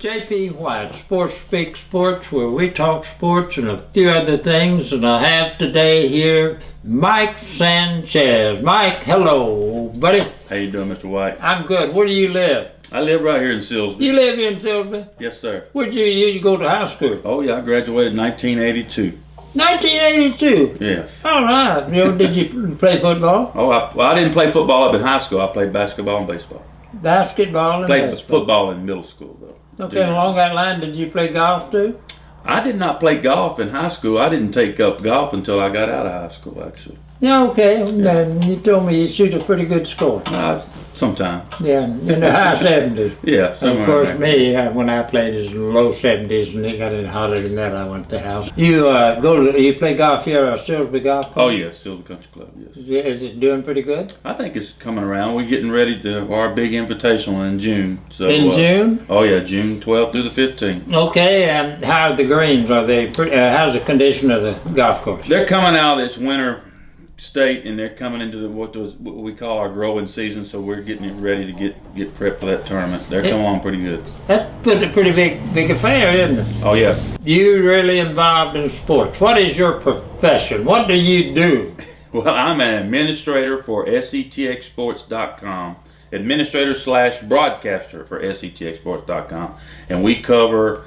J.P. White, SportsSpeak Sports, where we talk sports and a few other things. And I have today here Mike Sanchez. Mike, hello, buddy. How you doing, Mr. White? I'm good. Where do you live? I live right here in Silsbee. You live here in Silsbee? Yes, sir. Where'd you go to high school? Oh, yeah, I graduated in 1982. 1982? Yes. All right. Did you play football? Oh, I didn't play football up in high school. I played basketball and baseball. Basketball and Played baseball. football in middle school, though. Okay, along that line, did you play golf too? I did not play golf in high school. I didn't take up golf until I got out of high school, actually. Yeah, okay. Then you told me you shoot a pretty good score. Sometimes. Yeah, in the high 70s. Yeah, Of course, me, when I played, is low 70s, and it got any hotter than that, I went to the house. You you play golf here at Silsbee Golf Club? Oh, yeah, Silver Country Club, yes. Is it doing pretty good? I think it's coming around. We're getting ready to our big invitational in June. So, In June? Oh, yeah, June 12th through the 15th. Okay, and how are the greens? Are they? How's the condition of the golf course? They're coming out this winter state, and they're coming into what we call our growing season, so we're getting it ready to get prepped for that tournament. They're coming along pretty good. That's a pretty big affair, isn't it? Oh, yeah. You're really involved in sports. What is your profession? What do you do? Well, I'm an administrator for SETXSports.com, administrator/broadcaster for SETXSports.com, and we cover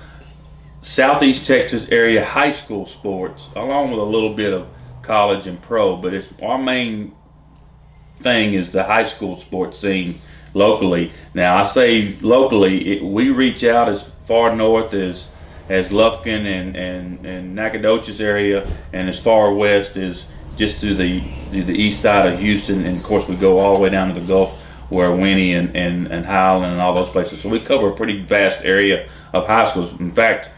Southeast Texas area high school sports, along with a little bit of college and pro, but it's our main thing is the high school sports scene locally. Now, I say locally, we reach out as far north as Lufkin and Nacogdoches area, and as far west as just to the east side of Houston, and of course we go all the way down to the Gulf where Winnie and Highland and all those places. So we cover a pretty vast area of high schools. In fact,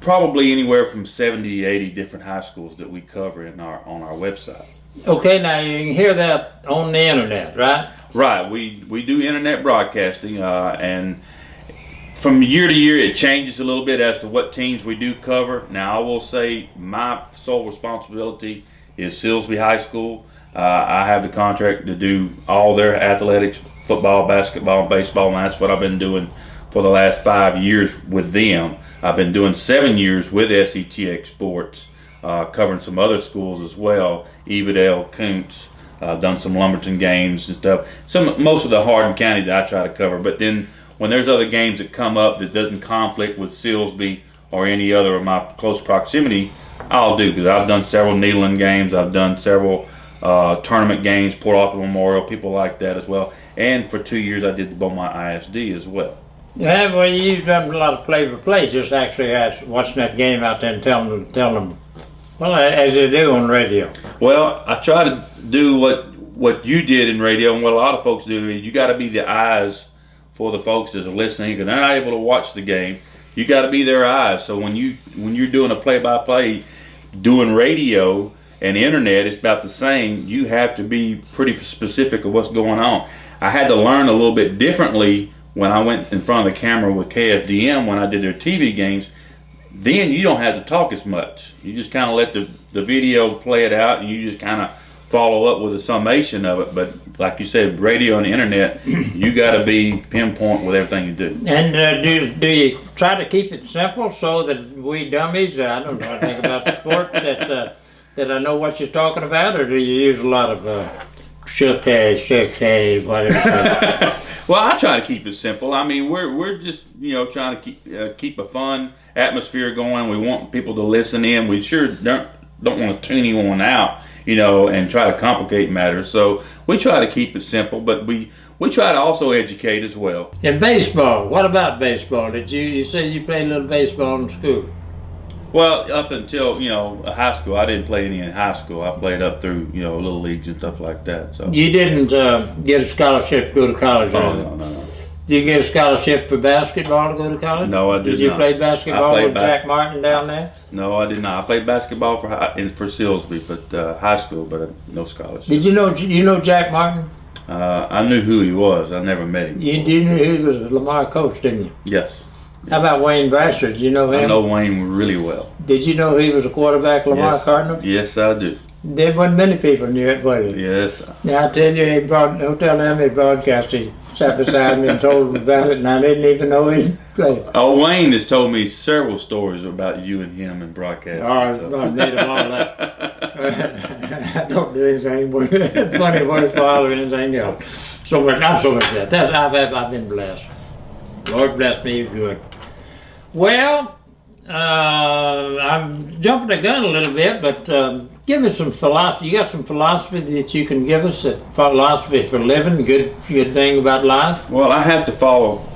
probably anywhere from 70 to 80 different high schools that we cover on our website. Okay, now you can hear that on the internet, right? Right. We do internet broadcasting, and from year to year it changes a little bit as to what teams we do cover. Now, I will say my sole responsibility is Silsbee High School. I have the contract to do all their athletics, football, basketball, and baseball, and that's what I've been doing for the last 5 years with them. I've been doing 7 years with SETX Sports, covering some other schools as well, Evadale, Kuntz, done some Lumberton games and stuff. Most of the Hardin County that I try to cover. But then when there's other games that come up that doesn't conflict with Silsbee or any other of my close proximity, I'll do, because I've done several Nederland games, I've done several tournament games, Port Arthur Memorial, people like that as well. And for 2 years I did the Beaumont ISD as well. Yeah, well, you've done a lot of play-by-play, just actually watching that game out there and telling them, well, as they do on radio. Well, I try to do what you did in radio, and what a lot of folks do. You got to be the eyes for the folks that are listening, because they're not able to watch the game. You got to be their eyes. So when you're doing a play-by-play, doing radio and internet, it's about the same. You have to be pretty specific of what's going on. I had to learn a little bit differently when I went in front of the camera with KFDM when I did their TV games. Then you don't have to talk as much. You just kind of let the video play it out, and you just kind of follow up with a summation of it. But like you said, radio and internet, you got to be pinpoint with everything you do. And do you try to keep it simple so that we dummies, I don't know anything about the sport, that I know what you're talking about, or do you use a lot of shook whatever? Well, I try to keep it simple. I mean, we're just trying to keep a fun atmosphere going. We want people to listen in. We sure don't want to tune anyone out, and try to complicate matters. So we try to keep it simple, but we try to also educate as well. And baseball, what about baseball? Did you say you played a little baseball in school? Well, up until high school, I didn't play any in high school. I played up through little leagues and stuff like that. So you didn't get a scholarship to go to college? Oh, no. Did you get a scholarship for basketball to go to college? No, I did not. Did you play basketball with Jack Martin down there? No, I did not. I played basketball for Silsbee, but high school, but no scholarship. Did you know Jack Martin? I knew who he was. I never met him. You knew he was a Lamar coach, didn't you? Yes. How about Wayne Brasher? Did you know him? I know Wayne really well. Did you know he was a quarterback, Lamar Cardinals? Yes, I do. There wasn't many people knew it, was it? Yes. Now I tell you, don't tell them he broadcast. He sat beside me and told me about it, and I didn't even know he played. Oh, Wayne has told me several stories about you and him in broadcasting. I made him all that. I don't do anything funny, worthwhile, or anything else. I'm so much that. I've been blessed. Lord bless me good. Well, I'm jumping the gun a little bit, but give us some philosophy. You got some philosophy that you can give us? That philosophy for living, good thing about life. Well, I have to follow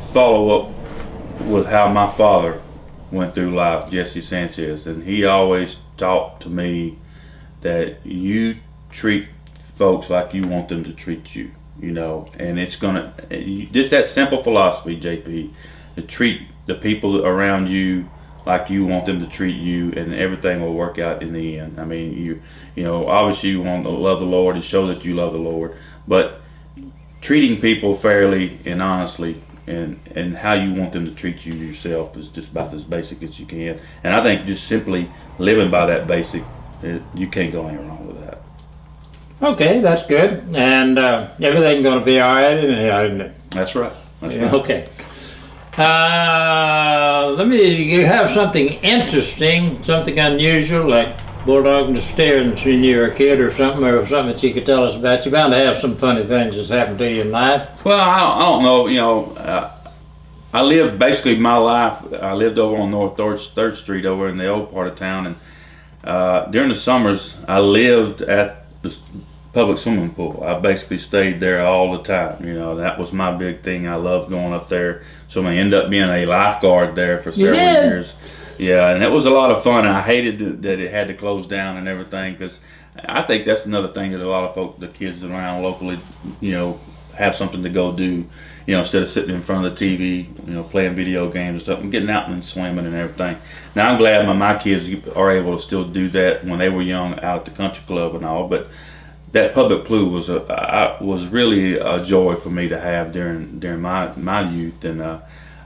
up with how my father went through life, Jesse Sanchez, and he always taught to me that you treat folks like you want them to treat you. And it's gonna just that simple philosophy, JP, to treat the people around you like you want them to treat you, and everything will work out in the end. I mean, obviously you want to love the Lord and show that you love the Lord, but treating people fairly and honestly, and how you want them to treat you yourself is just about as basic as you can. And I think just simply living by that basic, you can't go any wrong with that. Okay, that's good. And everything's going to be all right, isn't it? That's right. That's right. Okay. You have something interesting, something unusual, like bulldogging the stairs when you were a kid, or something that you could tell us about. You're bound to have some funny things that's happened to you in life. Well, I don't know. I lived basically my life. I lived over on North 3rd Street over in the old part of town, and during the summers, I lived at the public swimming pool. I basically stayed there all the time. That was my big thing. I loved going up there. So I ended up being a lifeguard there for several years. Yeah, and it was a lot of fun. I hated that it had to close down and everything, because I think that's another thing that a lot of folks, the kids around locally, have something to go do, instead of sitting in front of the TV, playing video games and stuff, and getting out and swimming and everything. Now I'm glad my kids are able to still do that when they were young out at the country club and all, but that public pool was really a joy for me to have during my youth, and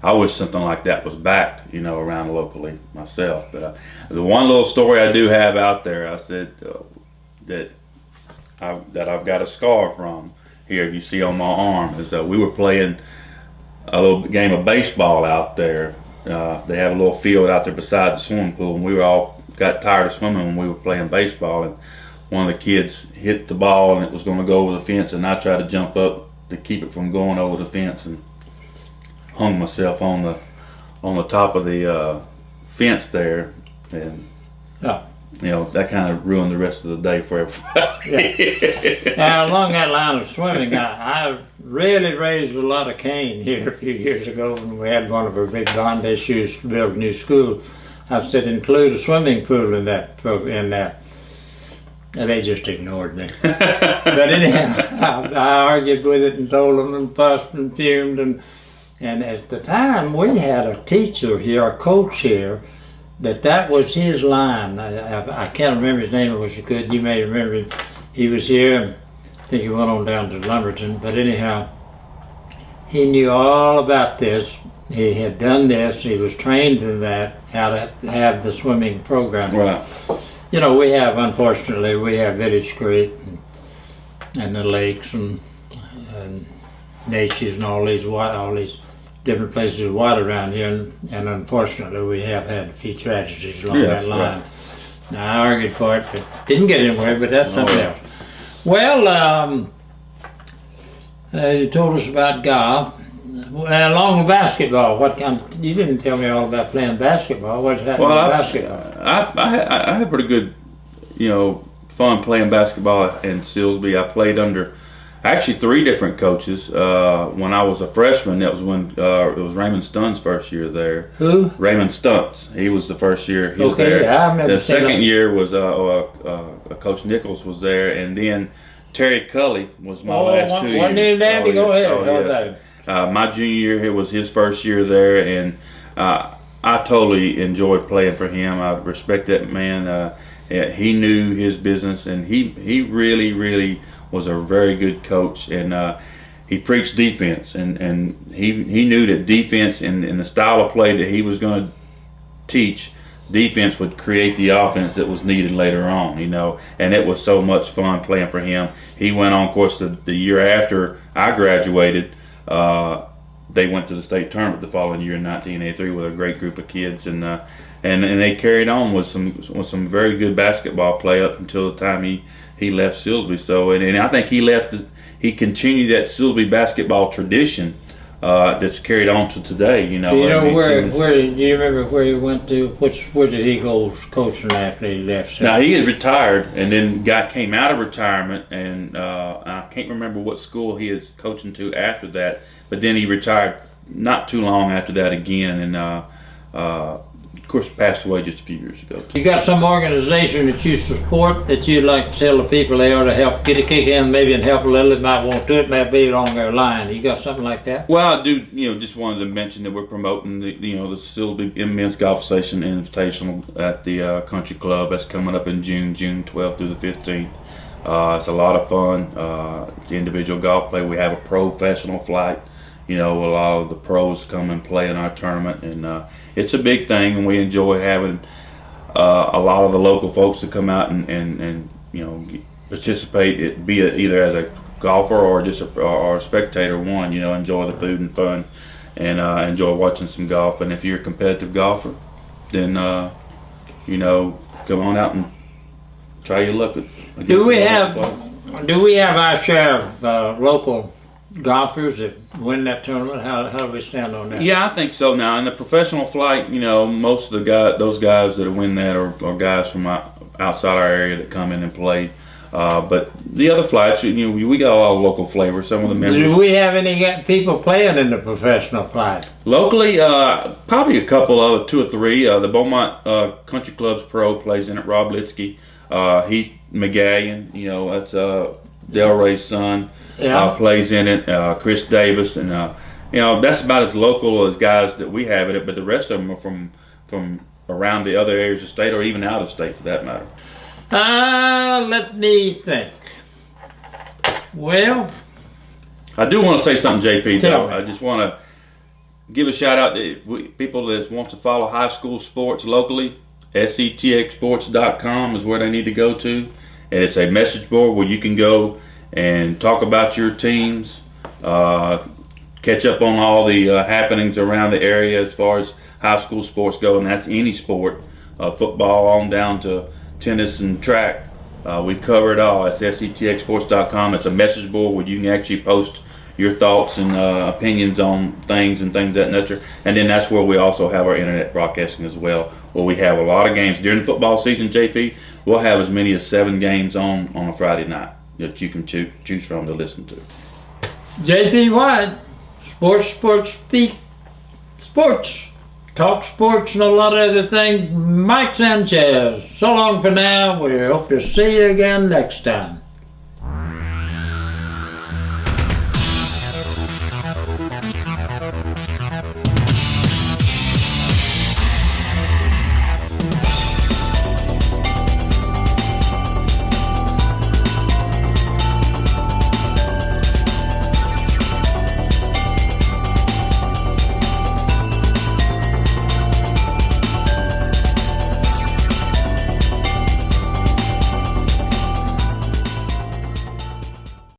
I wish something like that was back, around locally myself. But the one little story I do have out there, I said that I've got a scar from here. You see on my arm is that we were playing a little game of baseball out there. They have a little field out there beside the swimming pool, and we all got tired of swimming when we were playing baseball, and one of the kids hit the ball and it was going to go over the fence, and I tried to jump up to keep it from going over the fence and hung myself on the top of the fence there, and that kind of ruined the rest of the day for everybody. Yeah. Now, along that line of swimming, I really raised a lot of Cain here a few years ago when we had one of our big bond issues to build a new school. I said include a swimming pool in that. And they just ignored me. But anyhow, I argued with it and told them and fussed and fumed. And at the time, we had a teacher here, a coach here, that was his line. I can't remember his name. It was good. You may remember him. He was here. And I think he went on down to Lumberton. But anyhow, he knew all about this. He had done this. He was trained in that, how to have the swimming program. Right. We have, unfortunately, Village Creek and the lakes and Natchez and all these different places of water around here, and unfortunately we have had a few tragedies along that line. Right. Now, I argued for it, but didn't get anywhere, but that's something else. Well, you told us about golf. Along with basketball, you didn't tell me all about playing basketball. What's happening with basketball? I had pretty good, fun playing basketball in Silsbee. I played under actually 3 different coaches. When I was a freshman, that was when it was Raymond Stunt's first year there. Who? Raymond Stuntz. He was the first year he was there. Yeah, I remember. The second year was Coach Nichols was there, and then Terry Cully was my last 2 years. One name, Dandy. Go ahead. My junior year, it was his first year there, and I totally enjoyed playing for him. I respect that man. He knew his business, and he really, really was a very good coach, and he preached defense, and he knew that defense and the style of play that he was going to teach, defense would create the offense that was needed later on, you know, and it was so much fun playing for him. He went on, of course, the year after I graduated, they went to the state tournament the following year in 1983 with a great group of kids, and they carried on with some very good basketball play up until the time he left Silsbee. So, and I think he continued that Silsbee basketball tradition that's carried on to today. You know, do you know where do you remember where he went to? Where did he go coaching after he left? Now, he had retired and then came out of retirement, and I can't remember what school he is coaching to after that. But then he retired not too long after that again, and of course passed away just a few years ago. You got some organization that you support that you'd like to tell the people they ought to help get a kick in, maybe, and help a little. It might want to do it, might be along their line. You got something like that? Well, I do. You know, just wanted to mention that we're promoting the Silsbee Men's Golf Station Invitational at the Country Club. That's coming up in June 12th through the 15th. It's a lot of fun. It's individual golf play. We have a professional flight. You know, a lot of the pros come and play in our tournament, and it's a big thing, and we enjoy having a lot of the local folks to come out and you know, participate, be it either as a golfer or just a spectator. You know, enjoy the food and fun, and enjoy watching some golf. And if you're a competitive golfer, then you know, come on out and try your luck. Do we have our share of local golfers that win that tournament? How do we stand on that? Yeah, I think so. Now, in the professional flight, you know, most of those guys that win that are guys from outside our area that come in and play. But the other flights, you know, we got a lot of local flavor. Some of the members. Do we have any people playing in the professional flight? Locally, probably a couple of 2 or 3. The Beaumont Country Club's pro plays in it. Rob Litsky, Heath McGallion, you know, that's Delray's son. Yeah. Plays in it. Chris Davis, and you know, that's about as local as guys that we have in it. But the rest of them are from around the other areas of the state, or even out of state for that matter. Let me think. Well, I do want to say something, JP. Tell Though me. I just want to give a shout out to people that want to follow high school sports locally. SETXSports.com is where they need to go to, and it's a message board where you can go and talk about your teams, catch up on all the happenings around the area as far as high school sports go, and that's any sport, football on down to tennis and track. We cover it all. It's SETXSports.com. It's a message board where you can actually post your thoughts and opinions on things and things of that nature. And then that's where we also have our internet broadcasting as well, where we have a lot of games. During the football season, JP, we'll have as many as 7 games on a Friday night that you can choose from to listen to. JP White, SportsSpeak, sports, talk sports and a lot of other things. Mike Sanchez, so long for now. We hope to see you again next time.